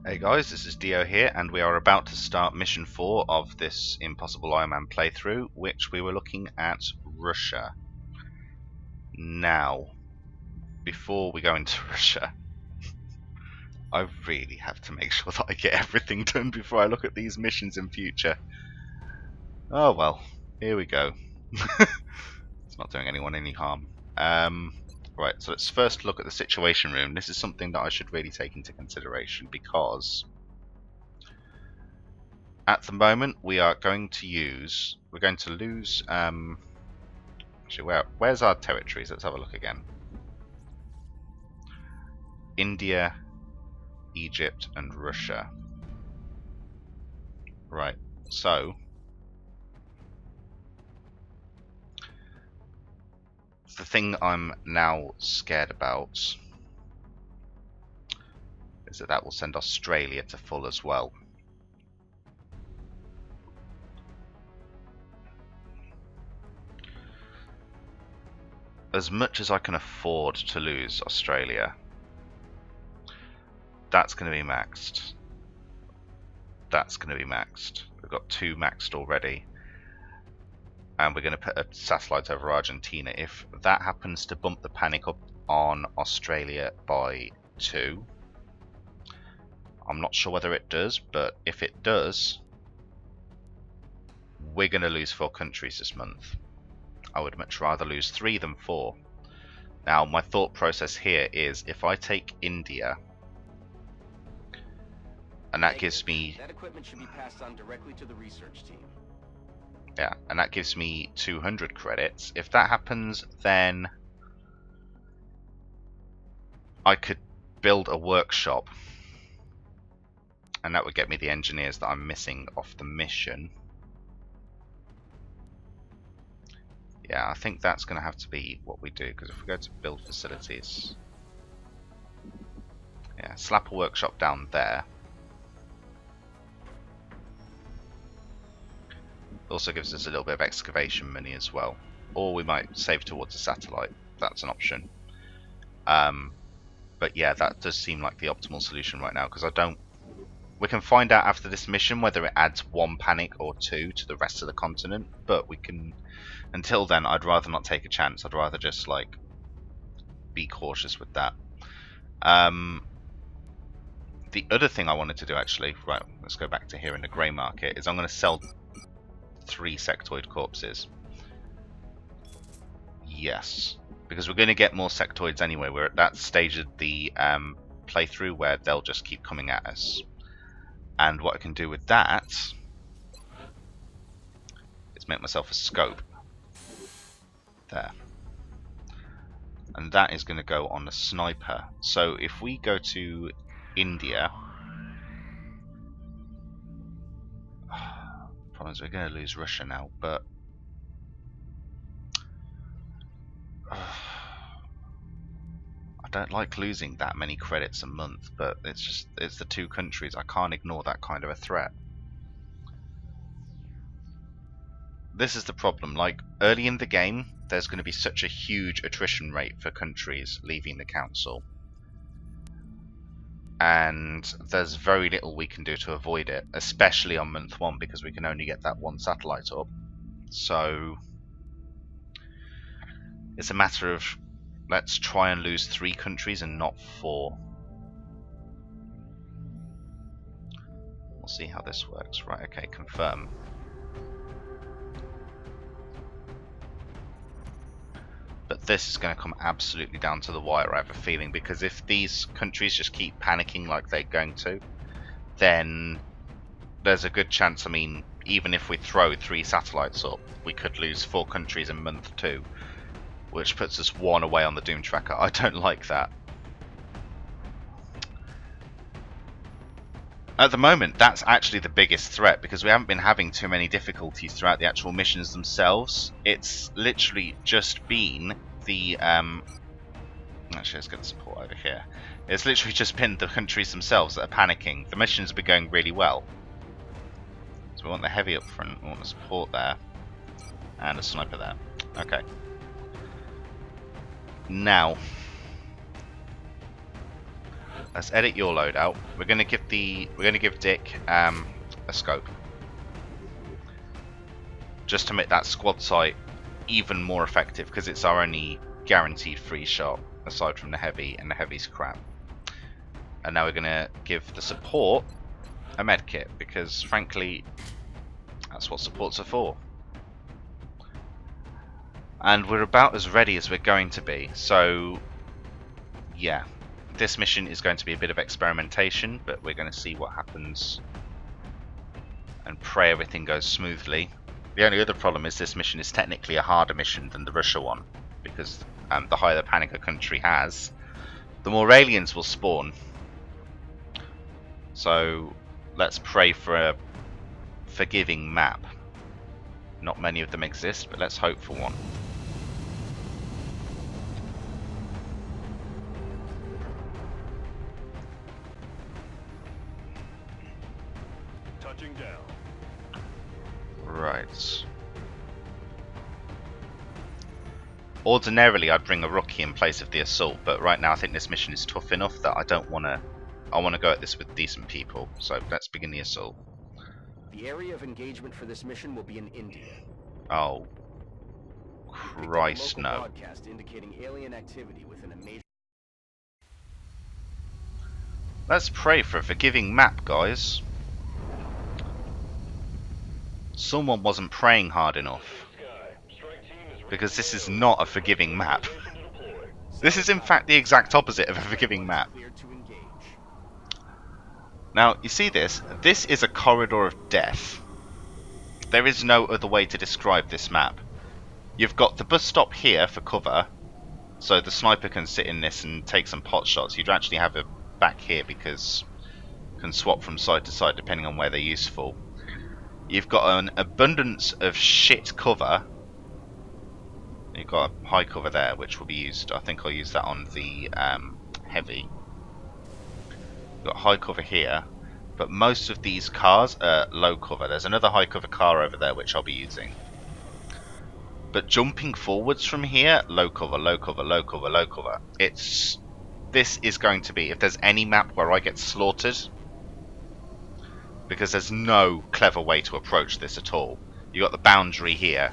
Hey guys, this is Dio here, and we are about to start mission 4 of this Impossible Ironman playthrough, which we were looking at Russia. Now, before we go into Russia, I really have to make sure that I get everything done before I look at these missions in future. Oh well, here we go. It's not doing anyone any harm. Right, so let's first look at the situation room. This is something that I should really take into consideration because at the moment we are going to lose actually, where's our territories? Let's have a look again. India, Egypt and Russia. Right, so the thing I'm now scared about is that will send Australia to full as well. As much as I can afford to lose Australia, that's going to be maxed. That's going to be maxed. We've got 2 maxed already. And we're going to put a satellite over Argentina. If that happens to bump the panic up on Australia by 2, I'm not sure whether it does, but if it does, we're going to lose 4 countries this month. I would much rather lose 3 than 4. Now, my thought process here is if I take India, and that gives me... That equipment should be passed on directly to the research team. Yeah, and that gives me 200 credits. If that happens, then I could build a workshop, and that would get me the engineers that I'm missing off the mission. Yeah, I think that's going to have to be what we do, because if we go to build facilities, yeah, slap a workshop down there. Also gives us a little bit of excavation money as well, or we might save towards a satellite. That's an option. But yeah, that does seem like the optimal solution right now, because I don't... We can find out after this mission whether it adds 1 panic or 2 to the rest of the continent, but we can... Until then, I'd rather not take a chance. I'd rather just, like, be cautious with that. The other thing I wanted to do, actually... Right, let's go back to here in the grey market, is I'm going to sell 3 sectoid corpses. Yes, because we're going to get more sectoids anyway. We're at that stage of the playthrough where they'll just keep coming at us. And what I can do with that is make myself a scope. There. And that is going to go on the sniper. So if we go to India... Problem is we're going to lose Russia now, but... I don't like losing that many credits a month, but it's the 2 countries. I can't ignore that kind of a threat. This is the problem. Like, early in the game, there's going to be such a huge attrition rate for countries leaving the council. And there's very little we can do to avoid it, especially on month 1, because we can only get that 1 satellite up. So it's a matter of let's try and lose 3 countries and not 4. We'll see how this works. Right, okay, confirm. But this is going to come absolutely down to the wire, I have a feeling, because if these countries just keep panicking like they're going to, then there's a good chance, I mean, even if we throw 3 satellites up, we could lose 4 countries in month 2, which puts us 1 away on the Doom Tracker. I don't like that. At the moment, that's actually the biggest threat, because we haven't been having too many difficulties throughout the actual missions themselves. It's literally just been the... Actually, let's get the support over here. It's literally just been the countries themselves that are panicking. The missions have been going really well. So we want the heavy up front, we want the support there, and a sniper there. Okay. Now, Let's edit your loadout. We're gonna give Dick a scope, just to make that squad sight even more effective, because it's our only guaranteed free shot aside from the heavy, and the heavy's crap. And now we're gonna give the support a med kit, because frankly that's what supports are for. And we're about as ready as we're going to be. So yeah, this mission is going to be a bit of experimentation, but we're going to see what happens and pray everything goes smoothly. The only other problem is this mission is technically a harder mission than the Russia one, because the higher the panic a country has, the more aliens will spawn. So let's pray for a forgiving map. Not many of them exist, but let's hope for one. Touching down. Right. Ordinarily I'd bring a rookie in place of the assault, but right now I think this mission is tough enough that I don't want to. I want to go at this with decent people, so let's begin the assault. The area of engagement for this mission will be in India. Oh, Christ, no. Broadcast indicating alien activity within a major. Let's pray for a forgiving map, guys. Someone wasn't praying hard enough, because this is not a forgiving map. This is in fact the exact opposite of a forgiving map. Now, you see this? This is a corridor of death. There is no other way to describe this map. You've got the bus stop here for cover, so the sniper can sit in this and take some pot shots. You'd actually have it back here because you can swap from side to side depending on where they're useful. You've got an abundance of shit cover. You've got a high cover there, which will be used. I think I'll use that on the heavy. You've got high cover here, but most of these cars are low cover. There's another high cover car over there, which I'll be using. But jumping forwards from here, low cover, low cover, low cover, low cover. This is going to be, if there's any map where I get slaughtered, because there's no clever way to approach this at all. You got the boundary here.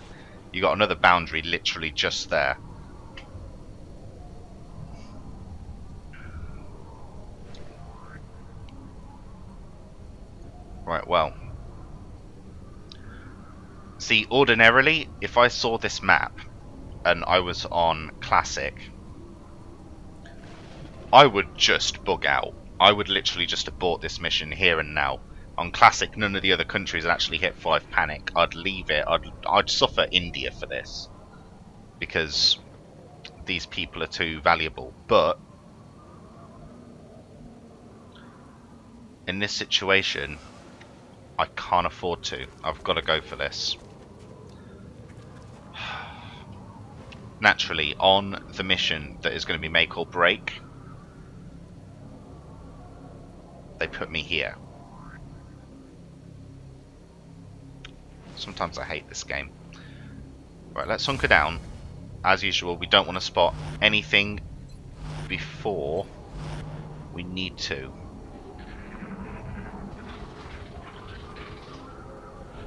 You got another boundary literally just there. Right, well. See, ordinarily, if I saw this map and I was on Classic, I would just bug out. I would literally just abort this mission here and now. On Classic, none of the other countries had actually hit 5 panic. I'd leave it. I'd suffer India for this, because these people are too valuable. But in this situation, I can't afford to. I've got to go for this. Naturally, on the mission that is going to be make or break, they put me here. Sometimes I hate this game. Right, let's hunker down. As usual, we don't want to spot anything before we need to.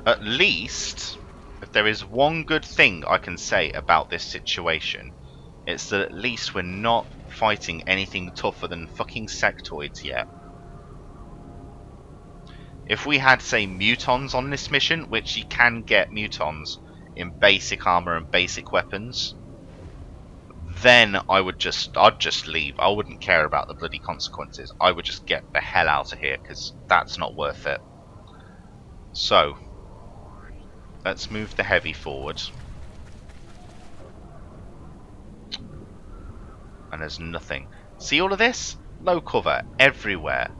At least, if there is one good thing I can say about this situation, it's that at least we're not fighting anything tougher than fucking sectoids yet. If we had, say, mutons on this mission, which you can get mutons in basic armor and basic weapons, then I'd just leave. I wouldn't care about the bloody consequences. I would just get the hell out of here, because that's not worth it. So, let's move the heavy forward. And there's nothing. See all of this? Low cover everywhere.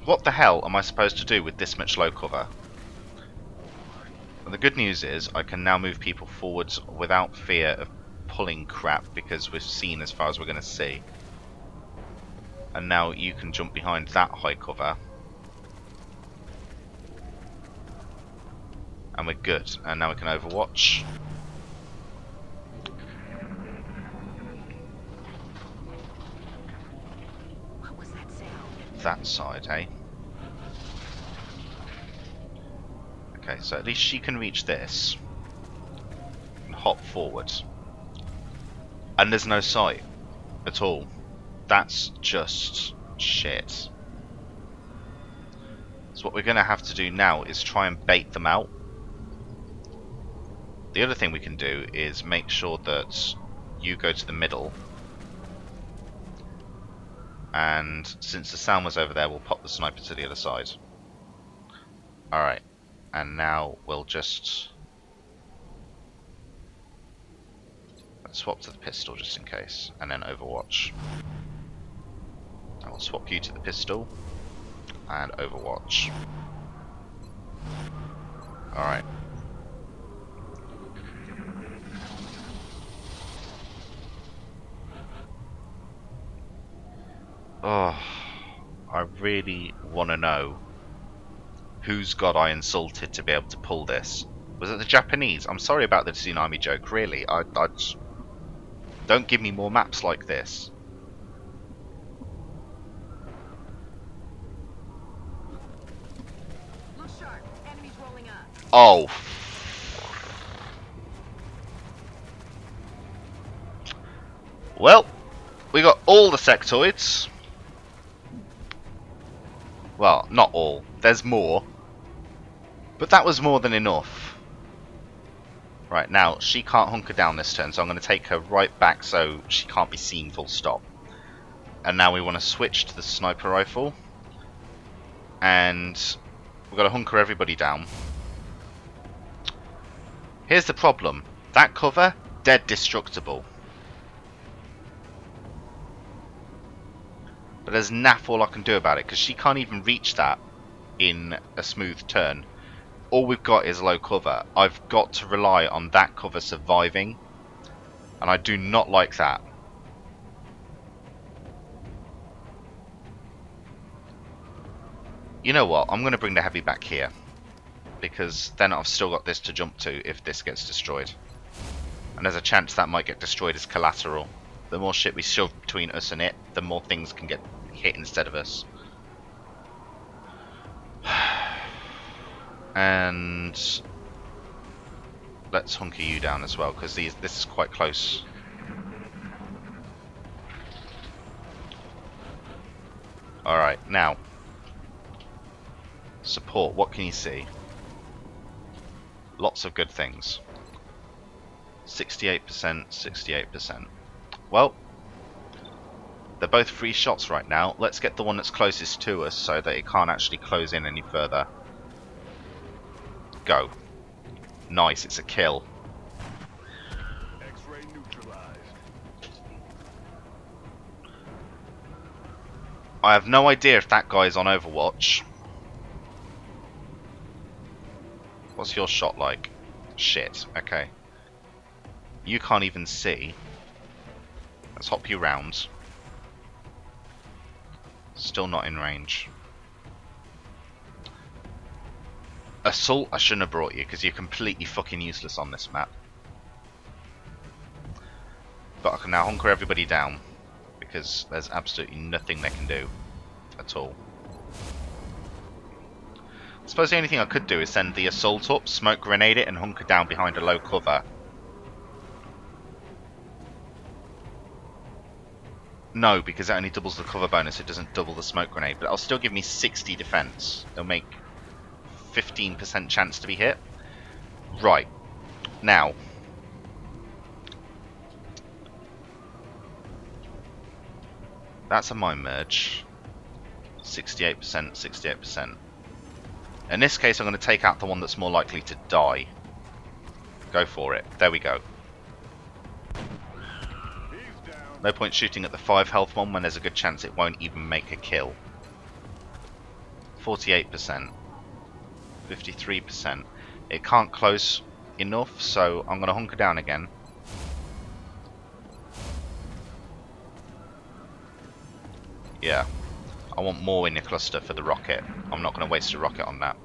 What the hell am I supposed to do with this much low cover? Well, the good news is I can now move people forwards without fear of pulling crap, because we've seen as far as we're going to see. And now you can jump behind that high cover. And we're good. And now we can overwatch. that side, eh? Okay, so at least she can reach this and hop forward. And there's no sight at all. That's just shit. So what we're going to have to do now is try and bait them out. The other thing we can do is make sure that you go to the middle. And since the sound was over there, we'll pop the sniper to the other side. Alright. And now we'll just... let's swap to the pistol just in case. And then Overwatch. I will swap you to the pistol. And Overwatch. Alright. Oh, I really want to know whose god I insulted to be able to pull this. Was it the Japanese? I'm sorry about the tsunami joke, really. I just... don't give me more maps like this. Look sharp. Enemies rolling up. Oh. Well, we got all the sectoids. Well, not all. There's more. But that was more than enough. Right, now, she can't hunker down this turn, so I'm going to take her right back so she can't be seen full stop. And now we want to switch to the sniper rifle. And we've got to hunker everybody down. Here's the problem. That cover, dead destructible. But there's naff all I can do about it, because she can't even reach that in a smooth turn. All we've got is low cover. I've got to rely on that cover surviving, and I do not like that. You know what, I'm going to bring the heavy back here, because then I've still got this to jump to if this gets destroyed. And there's a chance that might get destroyed as collateral. The more shit we shove between us and it, the more things can get hit instead of us. And let's hunker you down as well, because this is quite close. Alright, now support, what can you see? Lots of good things. 68%, 68%. Well, they're both free shots right now. Let's get the one that's closest to us so that it can't actually close in any further. Go. Nice, it's a kill. X-ray neutralized. I have no idea if that guy's on Overwatch. What's your shot like? Shit, okay. You can't even see. Let's hop you round. Still not in range. Assault, I shouldn't have brought you because you're completely fucking useless on this map. But I can now hunker everybody down because there's absolutely nothing they can do at all. I suppose the only thing I could do is send the assault up, smoke grenade it, and hunker down behind a low cover. No, because it only doubles the cover bonus, it doesn't double the smoke grenade, but it'll still give me 60 defense. It'll make 15% chance to be hit. Right. Now. That's a mine merge. 68%, 68%. In this case, I'm going to take out the one that's more likely to die. Go for it. There we go. No point shooting at the 5 health one when there's a good chance it won't even make a kill. 48%. 53%. It can't close enough, so I'm going to hunker down again. Yeah. I want more in the cluster for the rocket. I'm not going to waste a rocket on that.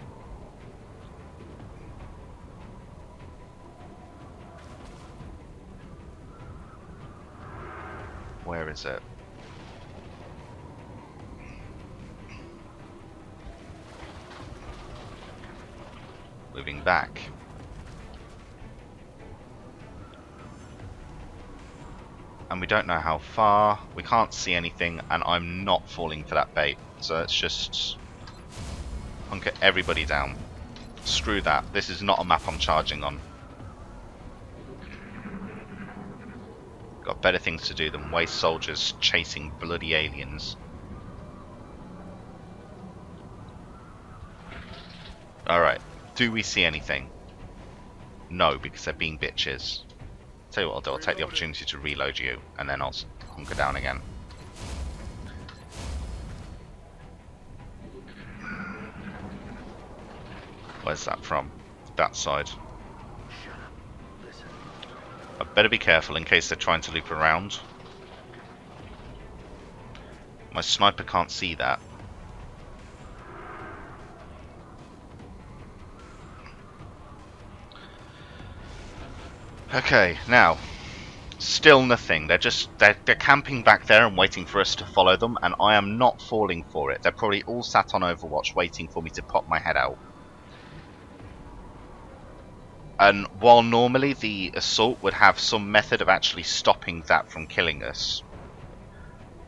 Where is it? moving back. And we don't know how far. We can't see anything, and I'm not falling for that bait. So let's just hunker everybody down. Screw that. This is not a map I'm charging on. Got better things to do than waste soldiers chasing bloody aliens. Alright. Do we see anything? No, because they're being bitches. Tell you what I'll do, I'll take the opportunity to reload you, and then I'll hunker down again. Where's that from? That side. I better be careful in case they're trying to loop around. My sniper can't see that. Okay, now, still nothing. They're camping back there and waiting for us to follow them, and I am not falling for it. They're probably all sat on Overwatch waiting for me to pop my head out. And while normally the assault would have some method of actually stopping that from killing us,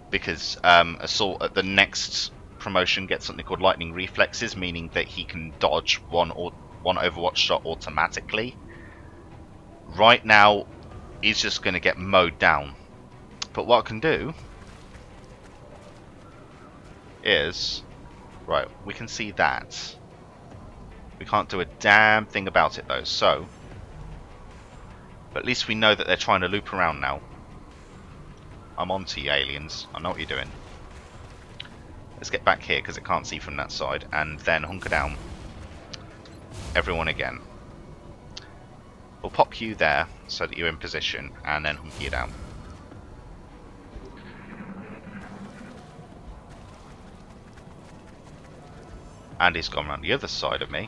because assault at the next promotion gets something called lightning reflexes, meaning that he can dodge one Overwatch shot automatically. Right now, he's just going to get mowed down. But what I can do is, right, we can see that. We can't do a damn thing about it though, so, but at least we know that they're trying to loop around now. I'm on to you, aliens. I know what you're doing. Let's get back here because it can't see from that side, and then hunker down. Everyone again. We'll pop you there so that you're in position, and then hunker you down. And he's gone around the other side of me.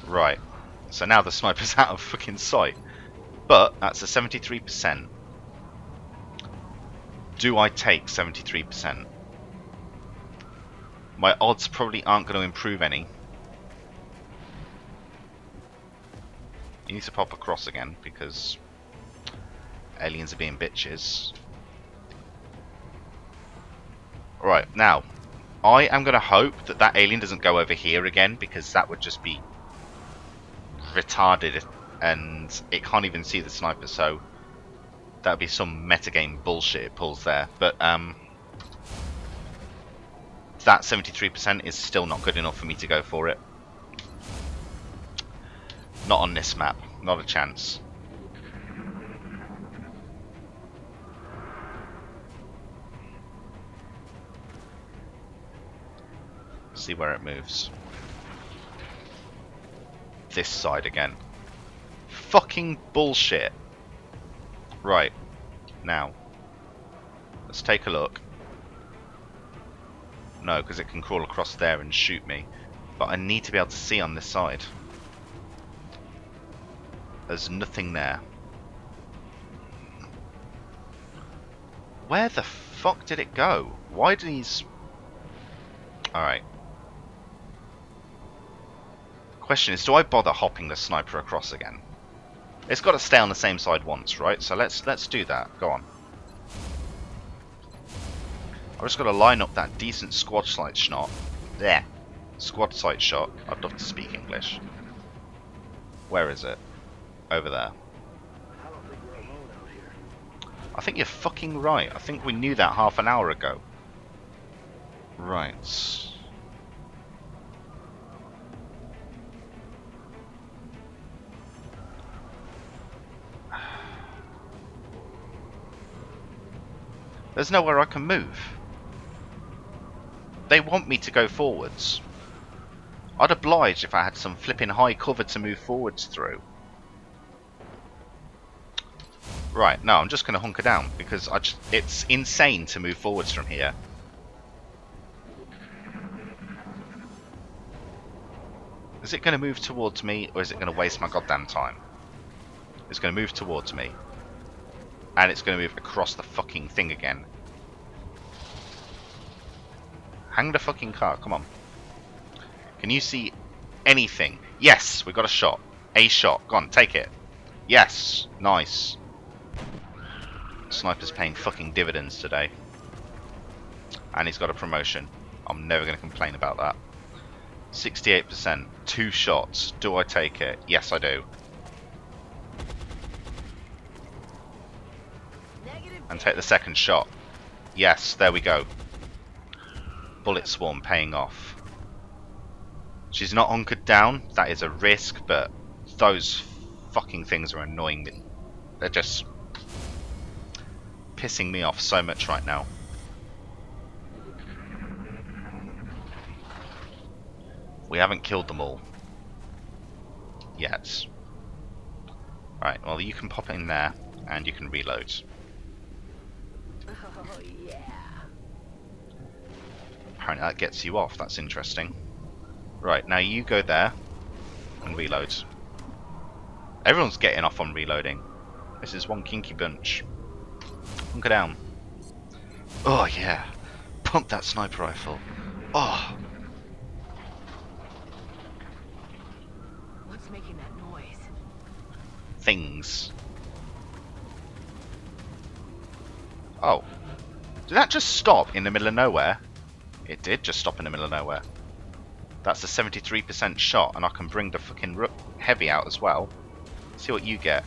Right. So now the sniper's out of fucking sight. But that's a 73%. Do I take 73%? My odds probably aren't going to improve any. You need to pop across again because aliens are being bitches. Right, now, I am going to hope that that alien doesn't go over here again, because that would just be retarded and it can't even see the sniper, so that would be some metagame bullshit it pulls there. But that 73% is still not good enough for me to go for it. Not on this map, not a chance. See where it moves. This side again. Fucking bullshit. Right. Now. Let's take a look. No, because it can crawl across there and shoot me. But I need to be able to see on this side. There's nothing there. Where the fuck did it go? Why do these... Alright. Question is, do I bother hopping the sniper across again? It's got to stay on the same side once, right? So let's do that. Go on. I've just got to line up that decent squad sight shot. There. Squad sight shot. I'd love to speak English. Where is it? Over there. I think you're fucking right. I think we knew that half an hour ago. Right. There's nowhere I can move. They want me to go forwards. I'd oblige if I had some flipping high cover to move forwards through. Right, no, I'm just going to hunker down because it's insane to move forwards from here. Is it going to move towards me, or is it going to waste my goddamn time? It's going to move towards me. And it's going to move across the fucking thing again. Hang the fucking car, come on. Can you see anything? Yes, we got a shot. A shot. Go on, take it. Yes, nice. Sniper's paying fucking dividends today. And he's got a promotion. I'm never going to complain about that. 68%. 2 shots. Do I take it? Yes, I do. And take the second shot. Yes, there we go. Bullet swarm paying off. She's not hunkered down. That is a risk, but those fucking things are annoying me. They're just pissing me off so much right now. We haven't killed them all yet. Right, well, you can pop in there and you can reload. Oh, yeah. Apparently that gets you off. That's interesting. Right, now you go there and reload. Everyone's getting off on reloading. This is one kinky bunch. Hunker down. Oh yeah. Pump that sniper rifle. Oh. What's making that noise? Things. Oh. Did that just stop in the middle of nowhere? It did just stop in the middle of nowhere. That's a 73% shot, and I can bring the fucking heavy out as well. See what you get.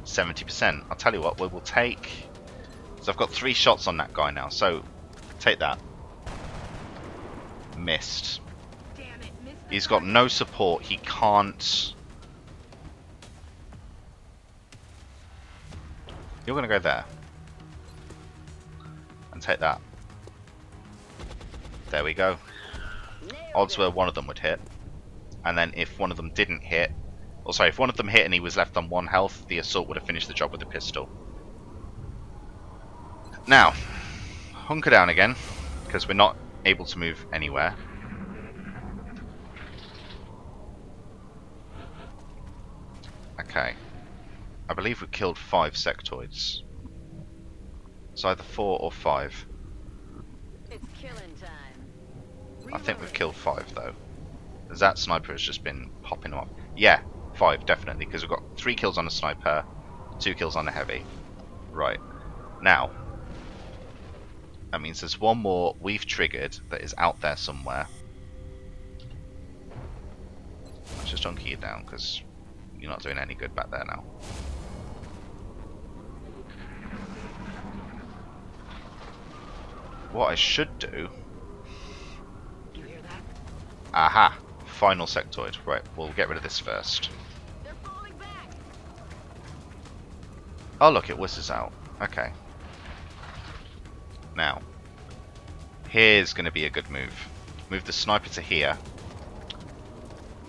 70%. I'll tell you what, we will take... So I've got 3 shots on that guy now, so take that. Missed. Damn it, missed the He's got target. no support, he can't... You're gonna go there. And take that. There we go. Odds were one of them would hit. And then if one of them didn't hit... Or sorry, if one of them hit and he was left on 1 health, the assault would have finished the job with a pistol. Now, hunker down again, because we're not able to move anywhere. Okay. I believe we killed 5 sectoids. It's either 4 or 5. It's killing time. I think we've killed 5 though. As that sniper has just been popping them up. Yeah, 5 definitely, because we've got 3 kills on a sniper, 2 kills on a heavy. Right. Now, that means there's one more we've triggered that is out there somewhere. Let's just hunker you down, because you're not doing any good back there now. What I should do... You hear that? Aha! Final sectoid. Right, we'll get rid of this first. They're falling back. Oh look, it whistles out. Okay. Now, here's going to be a good move. Move the sniper to here.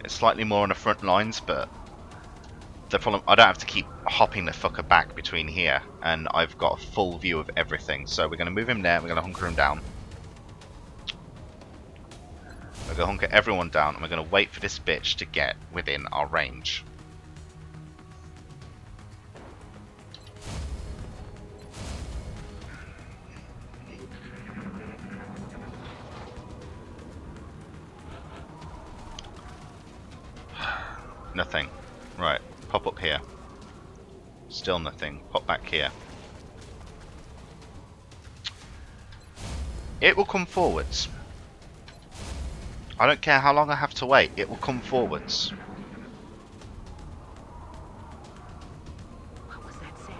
It's slightly more on the front lines, but the problem, I don't have to keep hopping the fucker back between here, and I've got a full view of everything. So we're going to move him there, we're going to hunker him down. We're going to hunker everyone down, and we're going to wait for this bitch to get within our range. Nothing. Right, pop up here. Still nothing. Pop back here. It will come forwards. I don't care how long I have to wait, it will come forwards. What was that sound?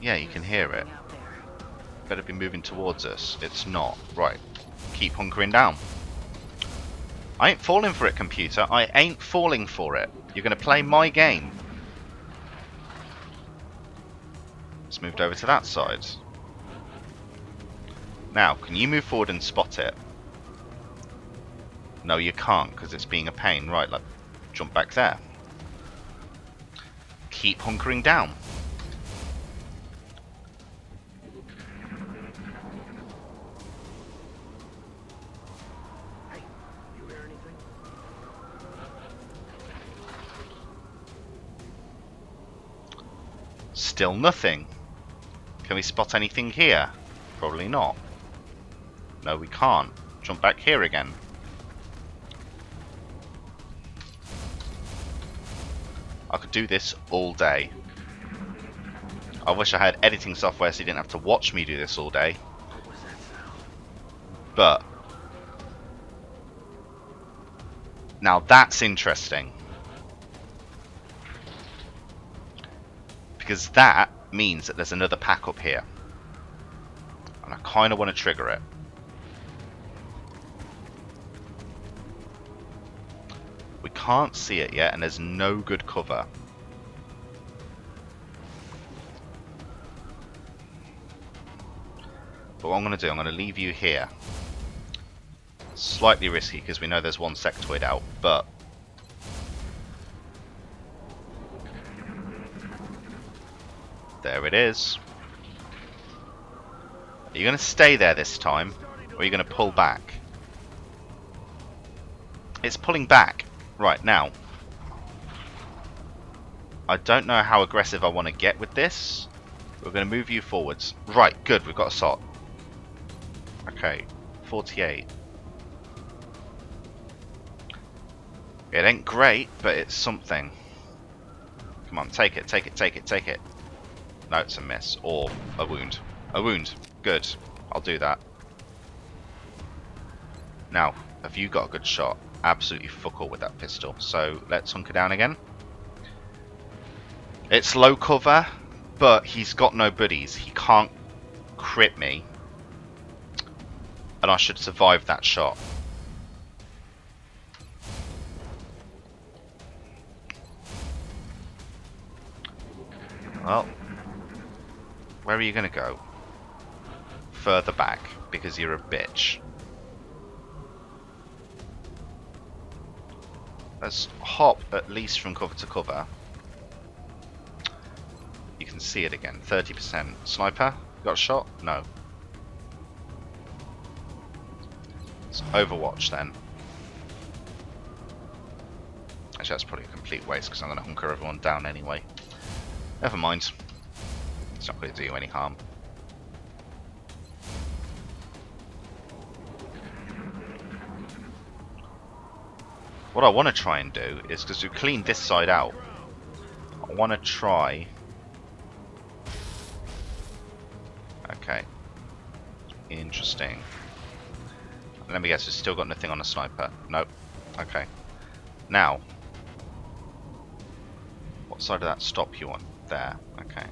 Yeah, you can hear it. Out there. Better be moving towards us. It's not. Right. Keep hunkering down. I ain't falling for it, computer. I ain't falling for it. You're going to play my game. It's moved over to that side. Now, can you move forward and spot it? No, you can't, because it's being a pain. Right, like, jump back there. Keep hunkering down. Still nothing. Can we spot anything here? Probably not. No, we can't. Jump back here again. I could do this all day. I wish I had editing software so you didn't have to watch me do this all day. But now that's interesting. Because that means that there's another pack up here. And I kind of want to trigger it. We can't see it yet, and there's no good cover. But what I'm going to do, I'm going to leave you here. Slightly risky because we know there's one sectoid out, but there it is. Are you going to stay there this time, or are you going to pull back? It's pulling back right now. I don't know how aggressive I want to get with this. We're going to move you forwards. Right, good, we've got a SOT. Okay, 48. It ain't great, but it's something. Come on, take it, take it, take it, take it. No, it's a miss. Or a wound. A wound. Good. I'll do that. Now, have you got a good shot? Absolutely fuck all with that pistol. So, let's hunker down again. It's low cover, but he's got no buddies. He can't crit me. And I should survive that shot. Well, where are you going to go? Further back, because you're a bitch. Let's hop at least from cover to cover. You can see it again, 30%. Sniper, got a shot? No. It's Overwatch then. Actually, that's probably a complete waste because I'm going to hunker everyone down anyway. Never mind. It's not going to do you any harm. What I want to try and do is, because we've cleaned this side out, I want to try... Okay. Interesting. Let me guess, we've still got nothing on a sniper. Nope. Okay. Now, what side of that stop you on? There. Okay.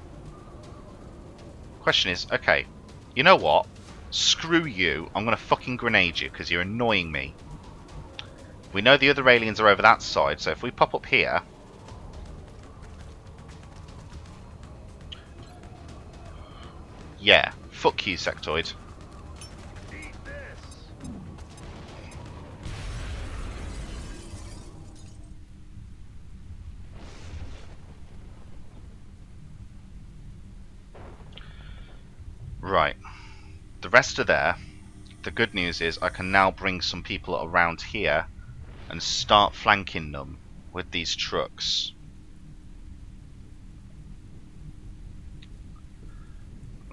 Question is, okay, you know what? Screw you. I'm going to fucking grenade you because you're annoying me. We know the other aliens are over that side, so if we pop up here... Yeah. Fuck you, sectoid. Right. The rest are there. The good news is I can now bring some people around here and start flanking them with these trucks.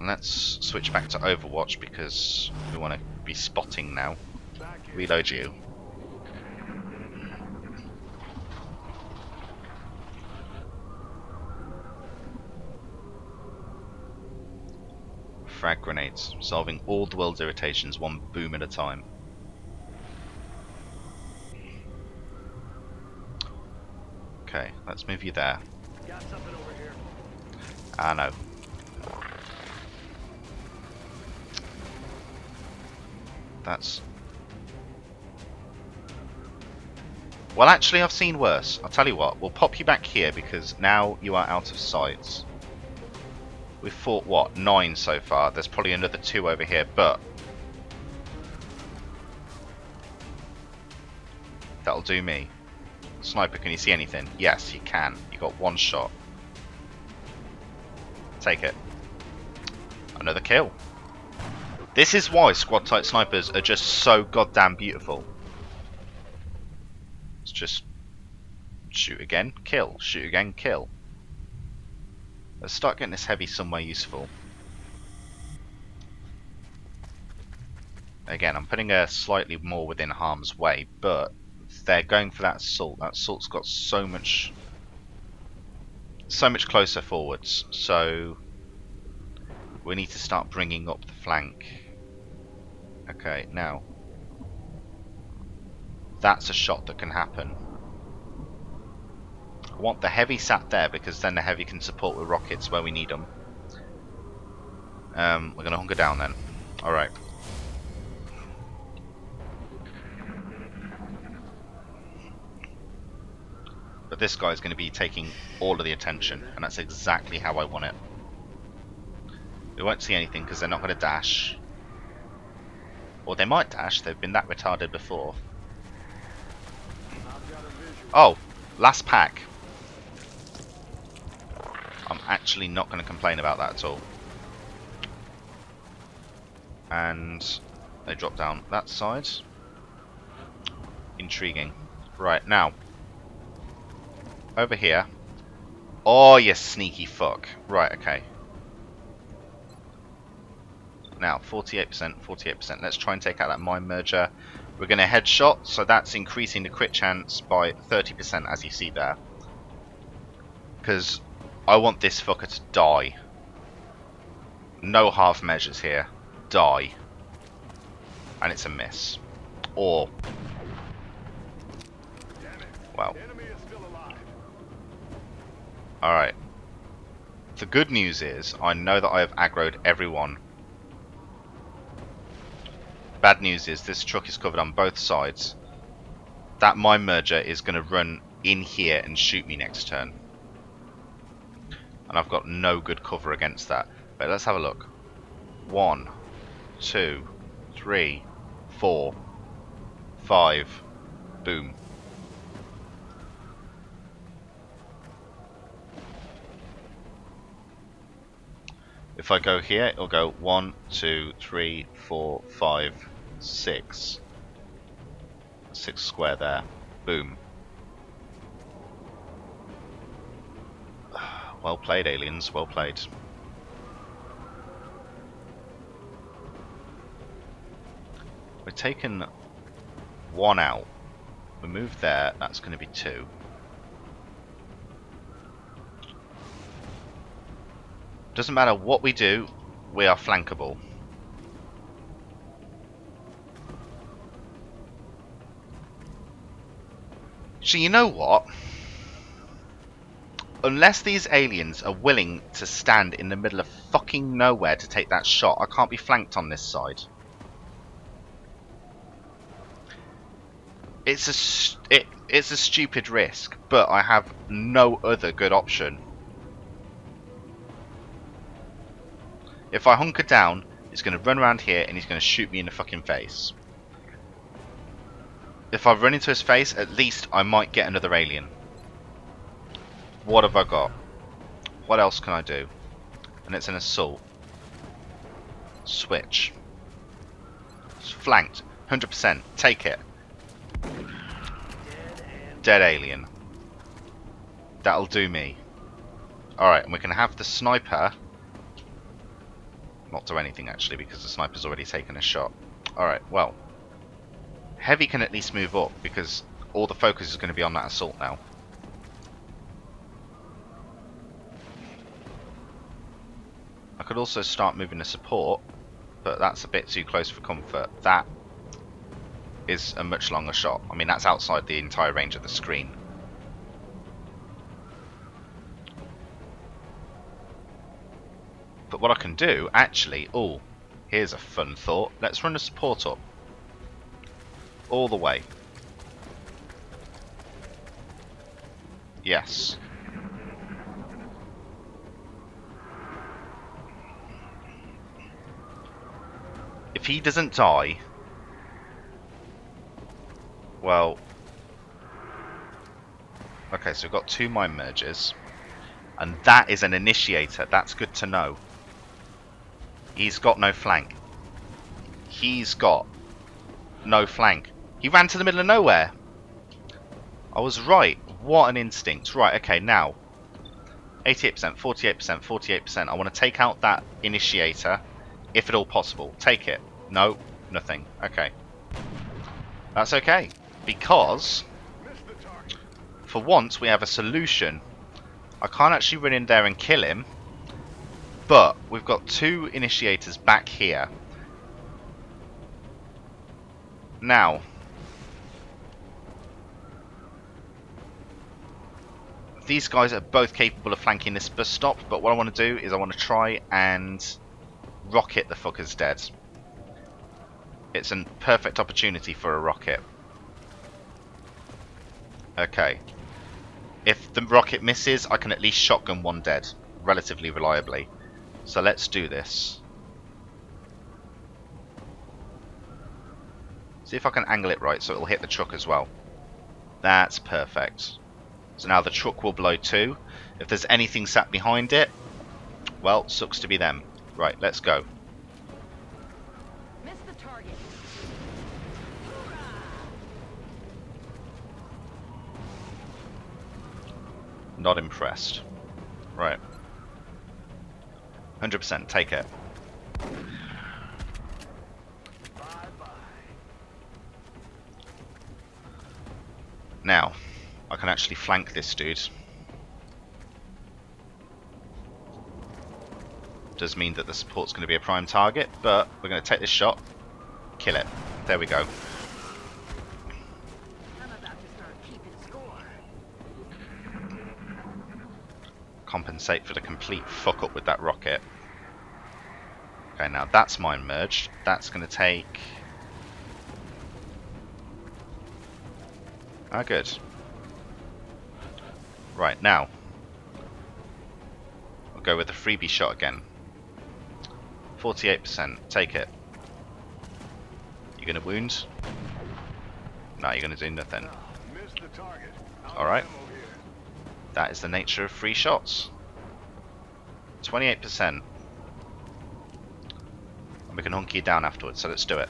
Let's switch back to Overwatch because we want to be spotting now. Reload you. Frag grenades, solving all the world's irritations one boom at a time. Okay, let's move you there. Got something over here. I know. That's... Well, actually, I've seen worse. I'll tell you what, we'll pop you back here because now you are out of sight. We've fought, what, 9 so far. There's probably another 2 over here, but... That'll do me. Sniper, can you see anything? Yes, you can. You got 1 shot. Take it. Another kill. This is why squad-type snipers are just so goddamn beautiful. It's just... Shoot again, kill. Shoot again, kill. Let's start getting this heavy somewhere useful. Again, I'm putting her slightly more within harm's way, but they're going for that assault. That assault's got so much closer forwards, so we need to start bringing up the flank. Okay, now that's a shot that can happen. I want the heavy sat there because then the heavy can support with rockets where we need them. We're going to hunker down then. Alright. But this guy's going to be taking all of the attention, and that's exactly how I want it. We won't see anything because they're not going to dash. Or they might dash, they've been that retarded before. Oh, last pack. I'm actually not going to complain about that at all. And they drop down that side. Intriguing. Right, now. Over here. Oh, you sneaky fuck. Right, okay. Now, 48%, 48%. Let's try and take out that mine merger. We're going to headshot, so that's increasing the crit chance by 30%, as you see there. Because I want this fucker to die. No half measures here. Die. And it's a miss. Or... well. Alright. The good news is, I know that I have aggroed everyone. Bad news is, this truck is covered on both sides. That mine merger is going to run in here and shoot me next turn. And I've got no good cover against that. But let's have a look. 1, 2, 3, 4, 5. Boom. If I go here, it'll go 1, 2, 3, 4, 5, 6. 6 square there. Boom. Well played, aliens. Well played. We're taking 1 out. We move there. That's going to be 2. Doesn't matter what we do, we are flankable. So you know what? Unless these aliens are willing to stand in the middle of fucking nowhere to take that shot, I can't be flanked on this side. It's a stupid risk, but I have no other good option. If I hunker down, he's going to run around here and he's going to shoot me in the fucking face. If I run into his face, at least I might get another alien. What have I got? What else can I do? And it's an assault. Switch. It's flanked. 100%. Take it. Dead alien. That'll do me. Alright, and we can have the sniper... not do anything actually, because the sniper's already taken a shot. Alright, well. Heavy can at least move up, because all the focus is going to be on that assault now. I could also start moving the support, but that's a bit too close for comfort. That is a much longer shot. I mean, that's outside the entire range of the screen. But what I can do, actually... oh, here's a fun thought. Let's run the support up. All the way. Yes. If he doesn't die... well... okay, so we've got 2 mine merges. And that is an initiator. That's good to know. He's got no flank. He's got no flank. He ran to the middle of nowhere. I was right. What an instinct. Right, okay, now. 88%, 48%, 48%. I want to take out that initiator, if at all possible. Take it. No, nothing. Okay. That's okay, because for once we have a solution. I can't actually run in there and kill him, but we've got 2 initiators back here. Now, these guys are both capable of flanking this bus stop, but what I want to do is I want to try and rocket the fuckers dead. It's a perfect opportunity for a rocket. Okay. If the rocket misses, I can at least shotgun one dead, relatively reliably. So let's do this. See if I can angle it right so it'll hit the truck as well. That's perfect. So now the truck will blow too. If there's anything sat behind it, well, sucks to be them. Right, let's go. Miss the target. Not impressed. Right. 100%, take it. Now, I can actually flank this dude. Does mean that the support's going to be a prime target, but we're going to take this shot, kill it. There we go. I'm about to start keeping score. Compensate for the complete fuck up with that rocket. Okay, now that's mine merged. That's going to take... Ah, good. Right, now. I'll go with the freebie shot again. 48%. Take it. You going to wound? No, you're going to do nothing. Alright. That is the nature of free shots. 28%. And we can hunky you down afterwards, so let's do it.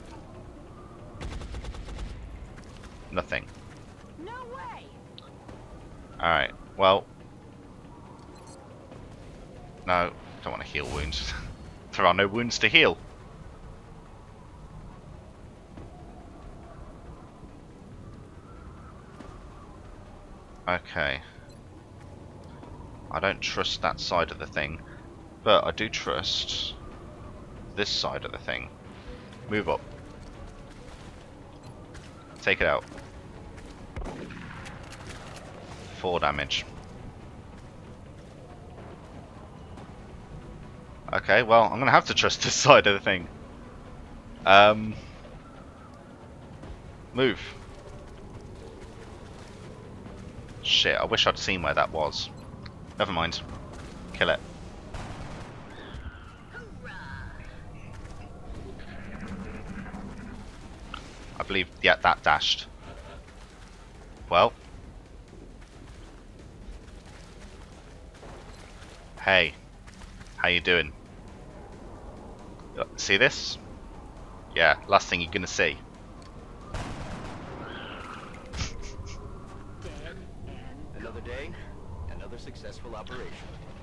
Nothing. No way. Alright, well... No, don't want to heal wounds. There are no wounds to heal. Okay. I don't trust that side of the thing, but I do trust this side of the thing. Move up. Take it out. 4 damage. Okay, well, I'm gonna have to trust this side of the thing. Move. Shit, I wish I'd seen where that was. Never mind. Kill it. I believe, yeah, that dashed. Well. Hey. How you doing? See this? Yeah, last thing you're gonna see. Another day, another successful operation.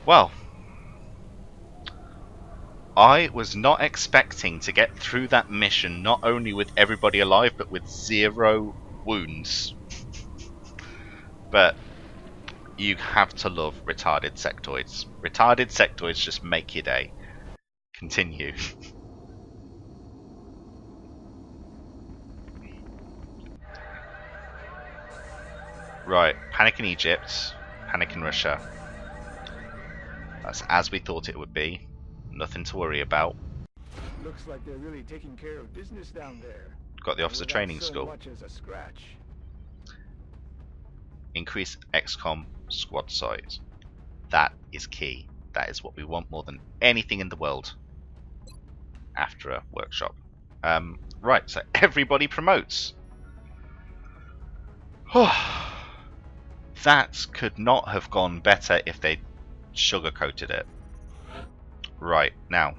Well, I was not expecting to get through that mission not only with everybody alive, but with 0 wounds. But you have to love retarded sectoids. Retarded sectoids just make your day. Continue. Right, panic in Egypt, panic in Russia. That's as we thought it would be. Nothing to worry about. Looks like they're really taking care of business down there. Got the officer Without training so school. much as a scratch. Increase XCOM squad size. That is key. That is what we want more than anything in the world after a workshop. Right, so everybody promotes. That could not have gone better if they sugar-coated it. Right, now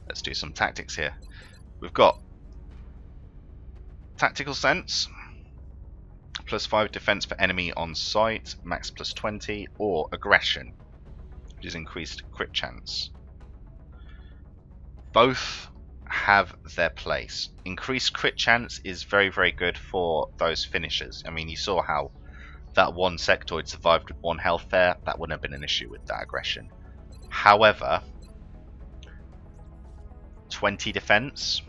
let's do some tactics here. We've got tactical sense +5 defense for enemy on sight, max +20, or aggression, which is increased crit chance. Both have their place. Increased crit chance is very, very good for those finishers. I mean, you saw how that one sectoid survived with 1 health there. That wouldn't have been an issue with that aggression. However, 20 defense,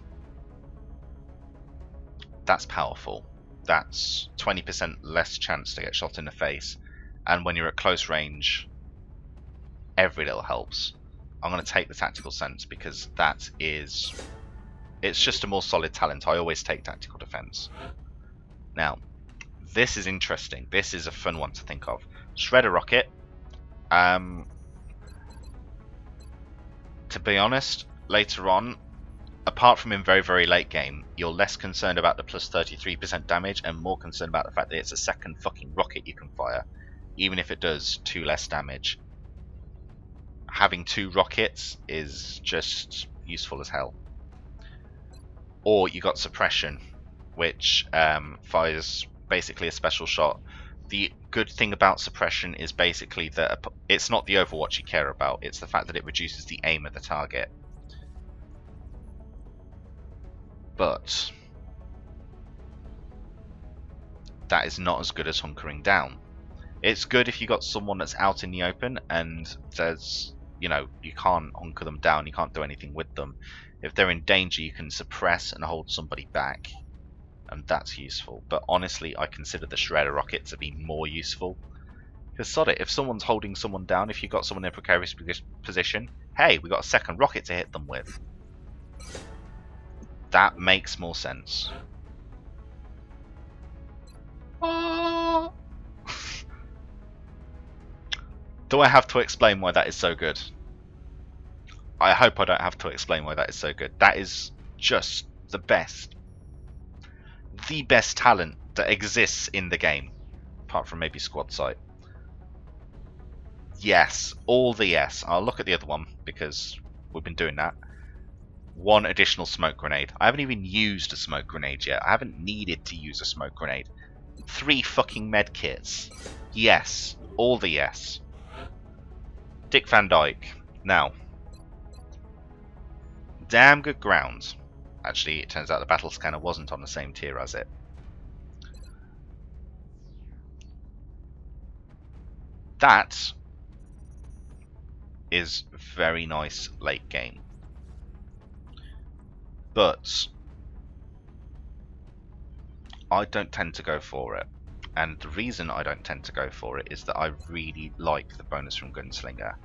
that's powerful. That's 20% less chance to get shot in the face, and when you're at close range, every little helps. I'm going to take the tactical sense because it's just a more solid talent. I always take tactical defense. Now, this is interesting. This is a fun one to think of. Shredder rocket. To be honest, later on, apart from in very, very late game, you're less concerned about the +33% damage and more concerned about the fact that it's a second fucking rocket you can fire, even if it does 2 less damage. Having 2 rockets is just useful as hell. Or you got suppression, which fires basically a special shot. The good thing about suppression is basically that it's not the Overwatch you care about, it's the fact that it reduces the aim of the target. But that is not as good as hunkering down. It's good if you got someone that's out in the open and there's, you know, you can't hunker them down, you can't do anything with them. If they're in danger, you can suppress and hold somebody back, and that's useful. But honestly, I consider the Shredder rocket to be more useful. Because sod it, if someone's holding someone down, if you've got someone in a precarious position, hey, we got a second rocket to hit them with. That makes more sense. Oh. Do I have to explain why that is so good? I hope I don't have to explain why that is so good. That is just the best talent that exists in the game, apart from maybe squad sight. Yes, all the yes. I'll look at the other one because we've been doing that. 1 additional smoke grenade. I haven't even used a smoke grenade yet. I haven't needed to use a smoke grenade. 3 fucking med kits. Yes, all the yes. Dick Van Dyke. Now, damn good ground. Actually, it turns out the battle scanner wasn't on the same tier as it. That is very nice late game. But I don't tend to go for it. And the reason I don't tend to go for it is that I really like the bonus from Gunslinger.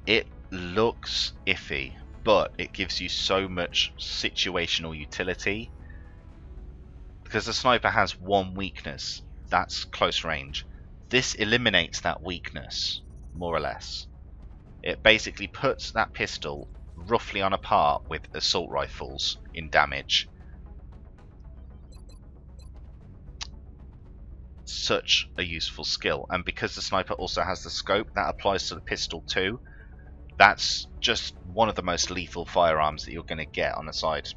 It looks iffy, but it gives you so much situational utility. Because the sniper has 1 weakness, that's close range. This eliminates that weakness, more or less. It basically puts that pistol roughly on a par with assault rifles in damage. Such a useful skill, and because the sniper also has the scope, that applies to the pistol too. That's just one of the most lethal firearms that you're going to get on the side.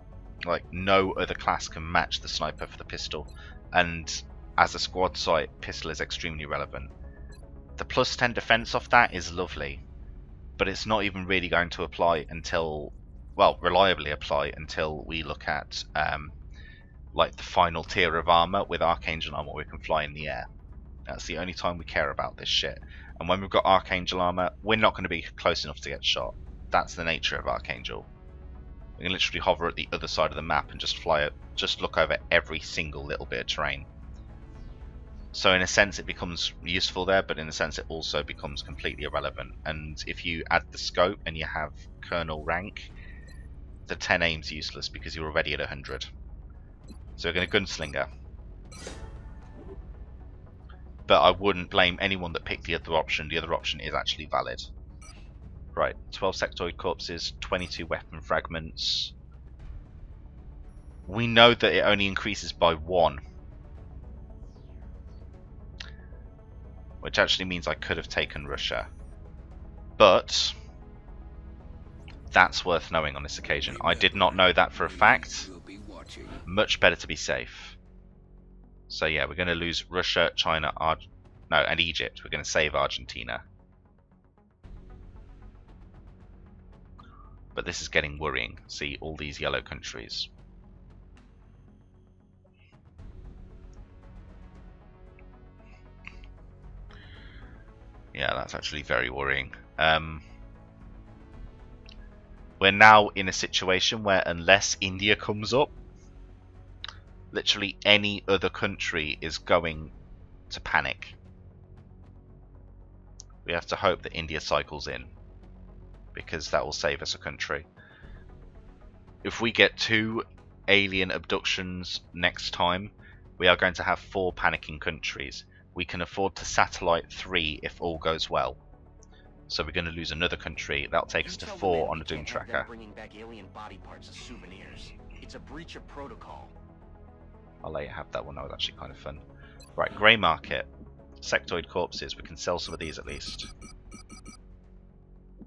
Like, no other class can match the sniper for the pistol, and as a squad sight, pistol is extremely relevant. The +10 defense off that is lovely, but it's not even really going to apply until, well, reliably apply until we look at like the final tier of armor with Archangel armor we can fly in the air. That's the only time we care about this shit. And when we've got Archangel armor, we're not going to be close enough to get shot. That's the nature of Archangel. We can literally hover at the other side of the map and just fly it, just look over every single little bit of terrain. So in a sense it becomes useful there, but in a sense it also becomes completely irrelevant. And if you add the scope and you have Colonel rank, the 10 aim's useless because you're already at 100. So we're going to Gunslinger. But I wouldn't blame anyone that picked the other option. The other option is actually valid. Right, 12 sectoid corpses, 22 weapon fragments. We know that it only increases by 1. Which actually means I could have taken Russia. But that's worth knowing on this occasion. I did not know that for a fact. Much better to be safe. So yeah, we're going to lose Russia, China, and Egypt. We're going to save Argentina. But this is getting worrying. See all these yellow countries. Yeah, that's actually very worrying. We're now in a situation where unless India comes up, literally any other country is going to panic. We have to hope that India cycles in, because that will save us a country. If we get 2 alien abductions next time, we are going to have 4 panicking countries. We can afford to satellite 3 if all goes well. So we're going to lose another country. That'll take us to 4 on the Doom tracker. Bringing back alien body parts as souvenirs. It's a breach of protocol. I'll let you have that one. That was actually kind of fun. Right, grey market. Sectoid corpses. We can sell some of these at least.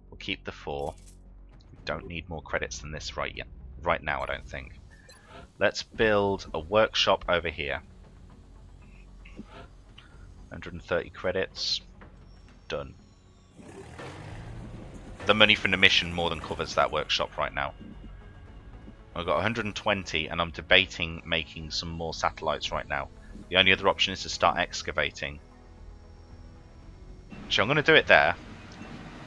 We'll keep the 4. We don't need more credits than this right now, I don't think. Let's build a workshop over here. 130 credits. Done. The money from the mission more than covers that workshop right now. I've got 120 and I'm debating making some more satellites right now. The only other option is to start excavating. So I'm going to do it there.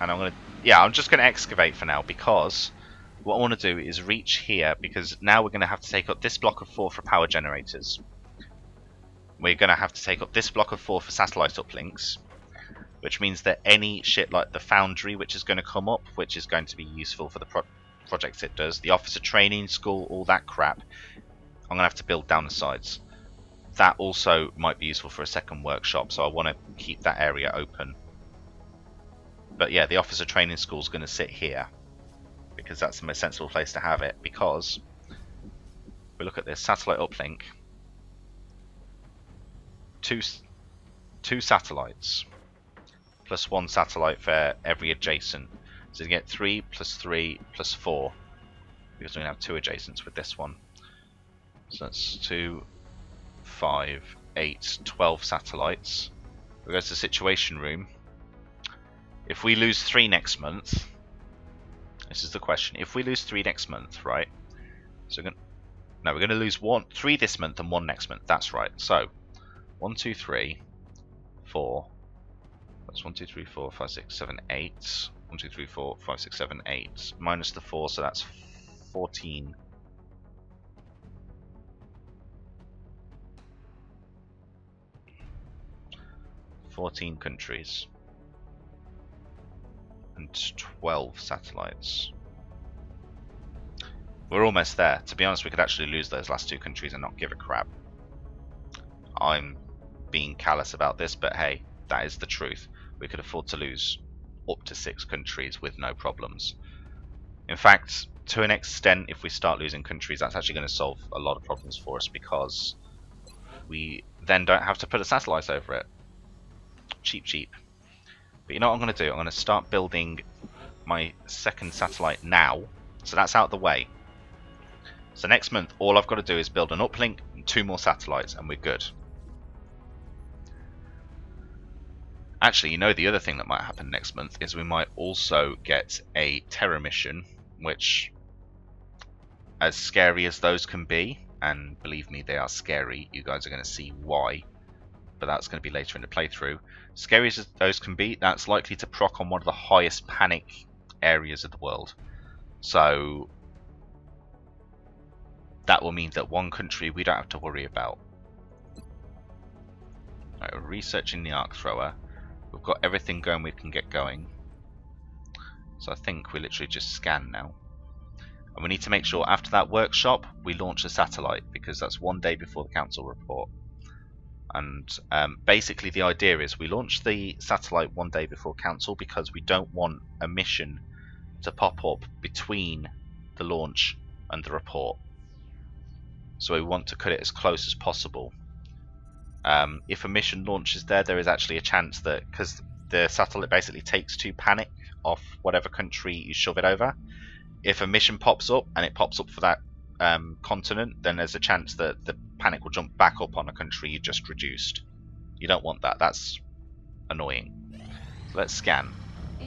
And I'm just going to excavate for now, because what I want to do is reach here, because now we're going to have to take up this block of 4 for power generators. We're going to have to take up this block of 4 for satellite uplinks, which means that any shit like the foundry, which is going to come up, which is going to be useful for the projects it does, the officer training school, all that crap, I'm going to have to build down the sides. That also might be useful for a second workshop, so I want to keep that area open. But yeah, the officer training school is going to sit here, because that's the most sensible place to have it, because we look at this satellite uplink, two satellites plus 1 satellite for every adjacent, so you get 3 plus 3 plus 4, because we're going to have 2 adjacents with this one. So that's 2, 5, 8, 12 satellites. We go to the situation room. If we lose 3 next month, this is the question. If we lose 3 next month, right? So we're going to lose 3 this month and 1 next month. That's right. So 1, 2, 3, 4. That's 1, 2, 3, 4, 5, 6, 7, 8. 1, 2, 3, 4, 5, 6, 7, 8. Minus the 4, so that's 14. Countries and 12 satellites. We're almost there. To be honest, we could actually lose those last 2 countries and not give a crap. I'm being callous about this, but hey, that is the truth. We could afford to lose up to 6 countries with no problems. In fact, to an extent, if we start losing countries, that's actually going to solve a lot of problems for us, because we then don't have to put a satellite over it. Cheap. But you know what I'm going to do? I'm going to start building my second satellite now, so that's out of the way. So next month, all I've got to do is build an uplink and 2 more satellites, and we're good. Actually, you know, the other thing that might happen next month is we might also get a terror mission, which, as scary as those can be, and believe me, they are scary, you guys are going to see why, but that's going to be later in the playthrough. Scary as those can be, that's likely to proc on one of the highest panic areas of the world. So that will mean that 1 country we don't have to worry about. Right, we're researching the arc thrower. We've got everything going we can get going. So I think we literally just scan now. And we need to make sure after that workshop we launch a satellite, because that's 1 day before the council report. And basically the idea is we launch the satellite 1 day before council, because we don't want a mission to pop up between the launch and the report. So we want to cut it as close as possible. If a mission launches there is actually a chance that, because the satellite basically takes 2 panic off whatever country you shove it over, if a mission pops up and it pops up for that continent, then there's a chance that the panic will jump back up on a country you just reduced. You don't want that. That's annoying. So let's scan.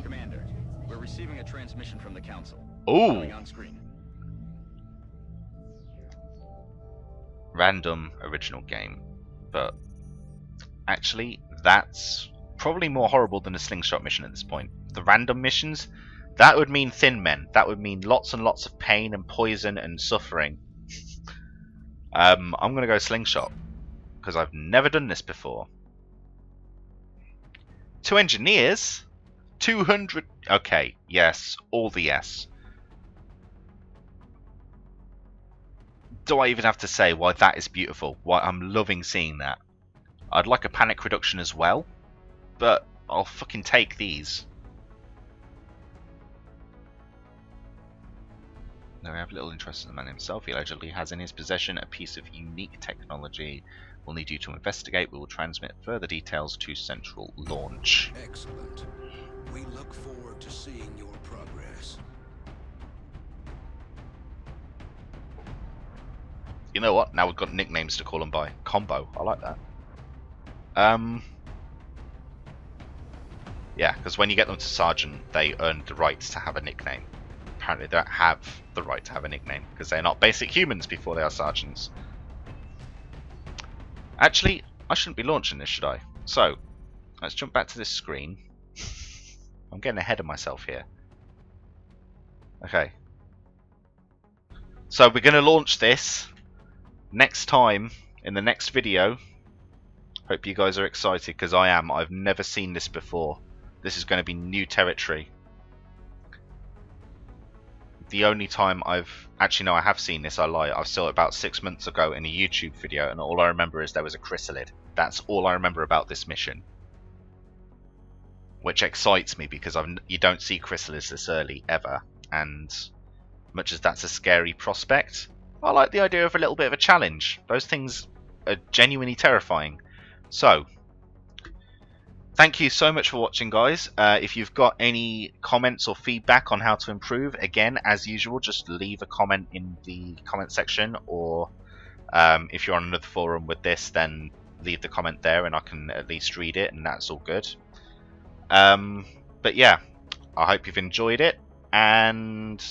Commander, we're receiving a transmission from the Council. Ooh. Showing on screen. Random original game. But actually, that's probably more horrible than a slingshot mission at this point. The random missions, that would mean thin men. That would mean lots and lots of pain and poison and suffering. I'm going to go slingshot, because I've never done this before. 2 engineers? 200... Okay, yes. All the yes. Do I even have to say why that is beautiful? Why I'm loving seeing that. I'd like a panic reduction as well, but I'll fucking take these. Now we have little interest in the man himself. He allegedly has in his possession a piece of unique technology. We'll need you to investigate. We will transmit further details to Central Launch. Excellent. We look forward to seeing your progress. You know what? Now we've got nicknames to call them by. Combo. I like that. Yeah, because when you get them to Sergeant, they earn the right to have a nickname. Apparently they don't have the right to have a nickname, because they're not basic humans before they are Sergeants. Actually, I shouldn't be launching this, should I? So, let's jump back to this screen. I'm getting ahead of myself here. Okay. So we're going to launch this next time in the next video. Hope you guys are excited, because I am. I've never seen this before. This is going to be new territory. The only time I've... Actually, no, I have seen this, I lie. I saw it about 6 months ago in a YouTube video, and all I remember is there was a chrysalid. That's all I remember about this mission. Which excites me, because you don't see chrysalids this early, ever. And much as that's a scary prospect, I like the idea of a little bit of a challenge. Those things are genuinely terrifying. So, thank you so much for watching, guys. If you've got any comments or feedback on how to improve, again, as usual, just leave a comment in the comment section, or if you're on another forum with this, then leave the comment there and I can at least read it, and that's all good. But yeah, I hope you've enjoyed it, and